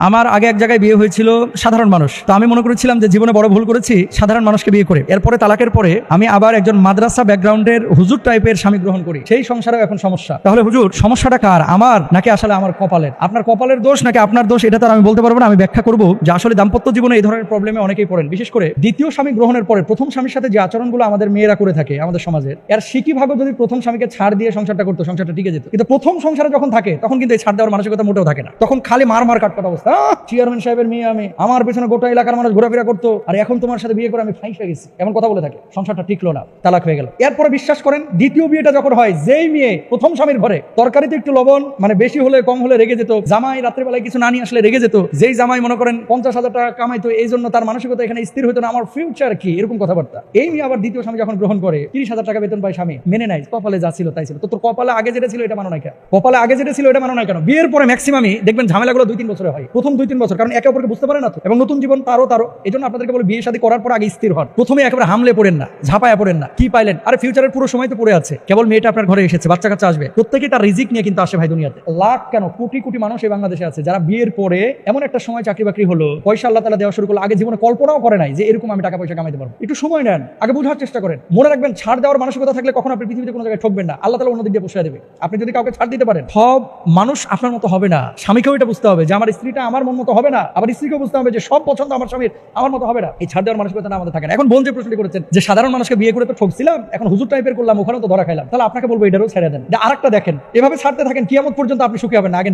আমার আগে এক জায়গায় বিয়ে হয়েছিল সাধারণ মানুষ, তো আমি মনে করেছিলাম যে জীবনে বড় ভুল করেছি সাধারণ মানুষকে বিয়ে করে। এরপরে তালাকের পরে আমি আবার একজন মাদ্রাসা ব্যাকগ্রাউন্ডের হুজুর টাইপের স্বামী গ্রহণ করি, সেই সংসারেও এখন সমস্যা। তাহলে হুজুর, সমস্যাটা কার, আমার নাকি আসলে আমার কপালের? আপনার কপালের দোষ নাকি আপনার দোষ, এটা তো আর আমি বলতে পারবো না। আমি ব্যাখ্যা করবো যে আসলে দাম্পত্য জীবনে এই ধরনের প্রবলেমে অনেকেই পড়েন, বিশেষ করে দ্বিতীয় স্বামী গ্রহণের পরে প্রথম স্বামীর সাথে যে আচরণগুলো আমাদের মেয়েরা করে থাকে আমাদের সমাজের, এর সিকি ভাগও যদি প্রথম স্বামীকে ছাড় দিয়ে সংসারটা করতো, সংসারটা টিকে যেত। কিন্তু প্রথম সংসারে যখন থাকে তখন কিন্তু এই ছাড় দেওয়ার মানসিকতা মোটেও থাকে না, তখন খালি মার মার কাটকাট অবস্থা। চেয়ারম্যান সাহেবের মেয়ে আমি, আমার পেছনে গোটা এলাকার মানুষ ঘোরাফেরা করতো, আর এখন তোমার সাথে বিয়ে করে আমি ফাঁসে গেছি, এমন কথা বলে থাকে। সংসারটা টিকলো না, তালাক হয়ে গেল। এরপরে বিশ্বাস করেন, দ্বিতীয় বিয়েটা যখন হয়, যেই মেয়ে প্রথম স্বামীর ঘরে তরকারিতে একটু লবণ মানে বেশি হলে কম হলে রেগে যেত, জামাই রাত্রেবেলায় কিছু না নিয়ে আসলে রেগে যেত, যেই জামাই মনে করেন 50,000 টাকা কামাইতো, এই জন্য তার মানসিকতা এখানে স্থির হতো না, আমার ফিউচার কি, এরকম কথাবার্তা। এই মেয়ে আবার দ্বিতীয় স্বামী যখন গ্রহণ করে 30,000 টাকা বেতন পায় স্বামী, মেনে নাই, কপালে যা ছিল তাই ছিল। তো তোর কপালে আগে যেটা ছিল এটা মানো নাই কেন? কপালে আগে যেটা ছিল এটা মানো নাই কেন? বিয়ের পরে ম্যাক্সিমামই দেখবেন ঝামেলাগুলো 2-3 বছরে হয়, প্রথম 2-3 বছর, কারণ একে অপরকে বুঝতে পারে না তো, এবং নতুন জীবন তারও। এই জন্য আপনাদেরকে বলে বিয়ে শাদী করার পর আগে স্থির হন। প্রথমে একেবারে হামলে পড়েন না, ঝাঁপায়া পড়েন না। কি পাইলেন? আরে ফিউচারের পুরো সময় তো পড়ে আছে, কেবল মেয়েটা আপনার ঘরে এসেছে, বাচ্চা কাচ্চা আসবে, প্রত্যেকে তার রিজিক নিয়ে কিন্তু আসে ভাই দুনিয়াতে। লাখ কেন কোটি কোটি মানুষ এই বাংলাদেশে আছে যারা বিয়ের পরে এমন একটা সময় চাকরি বাকরি হলো, পয়সা আল্লাহ তাআলা দেওয়া শুরু করলো, আগে জীবনে কল্পনাও করে নাই যে এরকম আমি টাকা পয়সা কামাইতে পারবো। একটু সময় নেন, আগে বোঝার চেষ্টা করেন। মনে রাখবেন, ছাড় দেওয়ার মানসিকতা থাকলে কখনো আপনি পৃথিবীতে কোনো জায়গায় ঠকবেন না, আল্লাহ তাআলা অন্য দিক দিয়ে বসিয়ে দেবে। আপনি যদি কাউকে ছাড় দিতে পারেন, সব মানুষ আপনার মতো হবে না। স্বামীকেও এটা বুঝতে হবে যে আমার স্ত্রীটা আমার মন মতো হবে না, আবার স্ত্রীকেও বুঝতে হবে যে সব পছন্দ আমার স্বামীর আমার মতো হবে না। এই ছাড় দেওয়ার মানসিকতা না আমাদের থাকে না। এখন বোন যে প্রশ্নটি করেছেন যে সাধারণ মানুষকে বিয়ে করে তো ঠকছিলাম, এখন হুজুর টাইপের করলাম, ওখানেও তো ধরা খাইলাম, তাহলে আপনাকে বলবো এটারও ছেড়ে দেন। আরেকটা দেখেন, এভাবে ছাড়তে থাকেন, কিয়ামত পর্যন্ত আপনি সুখী হবেন না। আগে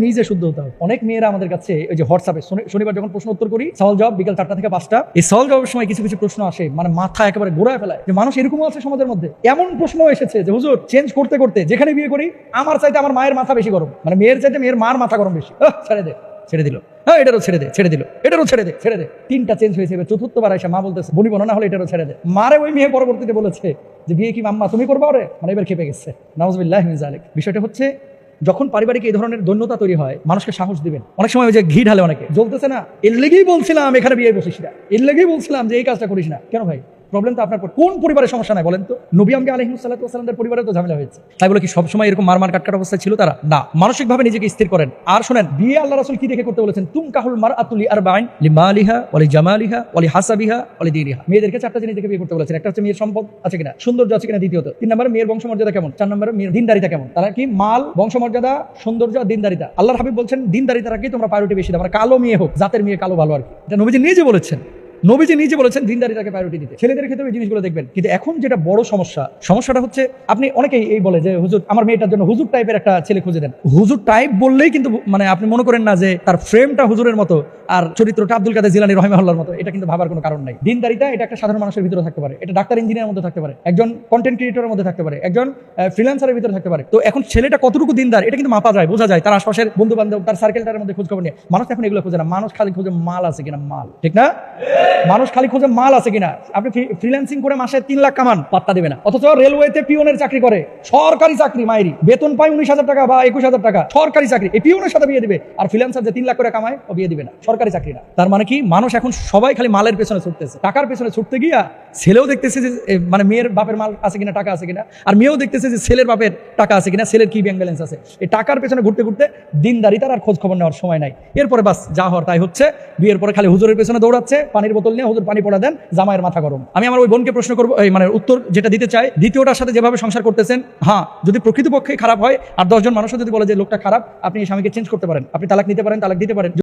নিজে শুদ্ধ হতে হবে। অনেক মেয়েরা আমাদের কাছে ওই যে হোয়াটসঅ্যাপে শনিবার যখন প্রশ্ন উত্তর করি, সওয়াল জবাব বিকাল 4টা থেকে 5টা, এই সওয়াল জবাবের সময় কিছু কিছু প্রশ্ন আসে, মানে মাথা একেবারে ঘোরায় ফেলায় যে মানুষ এরকমও আছে সমাজের মধ্যে। এমন প্রশ্ন এসেছে যে হুজুর, চেঞ্জ করতে করতে যেখানে বিয়ে করি আমার চাইতে আমার মায়ের মাথা বেশি গরম, মানে মেয়ের চাইতে মেয়ের মার মাথা গরম বেশি। ছেড়ে দিল, হ্যাঁ এটারও ছেড়ে দিল, এটারও ছেড়ে দে। 3টা চেঞ্জ হয়েছে। এবার চতুর্থবার এসে মা বলতেছে বনিব না হলে এটারও ছেড়ে দে। মারে ওই মেয়ে পরবর্তীতে বলেছে যে বিয়ে কি মাম্মা তুমি করবা ওরে, মানে এবার খেপে গেছে। নাউজুবিল্লাহি মিন যালিক। বিষয়টা হচ্ছে, যখন পারিবারিক এই ধরনের দৈন্যতা তৈরি হয়, মানুষকে সাহস দিবেন। অনেক সময় ওই যে ঘি ঢালে অনেকে, জ্বলতেছে না, এর লেগেই বলছিলাম এখানে বিয়ে বসিস না, এর লেগেই বলছিলাম যে এই কাজটা করিস না। কেন ভাই? প্রবলেম তো আপনার কোন পরিবারের সমস্যা নাই বলেন তো? নবী আমকে আলাইহিস সালাতু ওয়াস সালামদের পরিবারে তো ঝামেলা হয়েছে, তাই বলে কি সবসময় এরকম মারমার কাটকাট অবস্থায় ছিল তারা? না, মানসিকভাবে নিজেকে স্থির করেন। আর শুনেন, বিয়ে আল্লাহ রাসূল কি দেখে করতে বলেছেন? তুম কাহুল মারআতু লিআরবাইন লিমালিহা ওয়া লিজামালিহা ওয়া লিহাসাবিহা ওয়া লিদীনিহা। মেয়েদেরকে 4টা জিনিস দেখে বিয়ে করতে বলেছেন। একটা হচ্ছে মেয়ের সম্পদ আছে কিনা, সৌন্দর্য আছে কিনা, দ্বিতীয়ত 3 নম্বরে মেয়ের বংশমর্যাদা কেমন, 4 নম্বরে মেয়ের দিনদারিতা কেমন। তারা কি মাল, বংশমর্যাদা, সৌন্দর্য, দিনদারিতা। আল্লাহর হাবিব বলছেন দিনদারিতাটাকে তোমরা প্রায়োরিটি বেশি দাও, মানে কালো মেয়ে হোক, জাতের মেয়ে কালো ভালো আর কি। এটা নবীজি নিজে বলেছেন। নবীজি নিজে বলেছেন দিনদারিতাকে প্রায়োরিটি দিতে। ছেলেদের ক্ষেত্রে এই জিনিসগুলো দেখবেন। কিন্তু এখন যেটা বড় সমস্যাটা হচ্ছে, আপনি অনেকেই এই বলে যে হুজুর আমার মেয়েটার জন্য হুজুর টাইপের একটা ছেলে খুঁজে দেন। হুজুর টাইপ বললেই কিন্তু মানে আপনি মনে করেন না যে তার ফ্রেমটা হুজুরের মতো আর চরিত্রটা আব্দুল কাদের জিলানী রাহিমাহুল্লাহর মতো। এটা কিন্তু ভাবার কোনো কারণ নাই। দিনদারিতা এটা একটা সাধারণ মানুষের ভিতরে থাকতে পারে, এটা ডাক্তার ইঞ্জিনিয়ারের মধ্যে থাকতে পারে, একজন কন্টেন্ট ক্রিয়েটরের মধ্যে থাকতে পারে, একজন ফ্রিল্যান্সারের ভিতরে থাকতে পারে। তো এখন ছেলেটা কতটুকু দিনদার এটা কিন্তু মাপা যায়, বোঝা যায় তার আশপাশের বন্ধু বান্ধব, তার সার্কেলটার মধ্যে খোঁজ খবর নিয়ে। মানুষ এখন এগুলো খোঁজে না, মানুষ খালি খোঁজে মাল আছে কিনা, মাল, ঠিক না? মানুষ খালি খোঁজে মাল আছে কিনা। আপনি ফ্রিল্যান্সিং করে মাসে 3 লাখ কামান, পাত্তা দেবে না। অথচ রেলওয়েতে পিওনের চাকরি করে, সরকারি চাকরি, মায়েরি বেতন পায় 19,000 টাকা বা 21,000 টাকা, সরকারি চাকরি। এই পিওনের সাথে বিয়ে দিবে, আর ফ্রিল্যান্সার যে 3 লাখ করে কামায় ও বিয়ে দিবে না, সরকারি চাকরি না। তার মানে কি, মানুষ এখন সবাই খালি মালের পেছনে ছুটতেছে, টাকার পেছনে ছুটতে গিয়া ছেলেও দেখতেছে যে মানে মেয়ের বাপের মাল আছে কিনা, টাকা আছে কিনা, আর মেয়েও দেখতেছে যে ছেলের বাপের টাকা আছে কিনা, ছেলের কি ব্যাংক ব্যালেন্স আছে। এই টাকার পেছনে ঘুরতে ঘুরতে দিনদারিতার আর খোঁজ খবর নেওয়ার সময় নাই। এরপরে বাস যা হওয়ার তাই হচ্ছে। বিয়ের পরে খালি হুজুরের পেছনে দৌড়াচ্ছে, পানির বোতল নিয়ে হুজুর পানি পড়া দেন, জামাইয়ের মাথা গরম। আমি আমার ওই বোনকে প্রশ্ন করবো, মানে উত্তর যেটা দিতে চাই, দ্বিতীয়টার সাথে যেভাবে সংসার করতেছেন, হ্যাঁ যদি প্রকৃতপক্ষে খারাপ হয় আর 10 জন মানুষও যদি বলে যে লোকটা খারাপ, আপনি এই স্বামীকে চেঞ্জ করতে পারেন, আপনি তালাক নিতে পারেন, তালাক দিতে পারেন।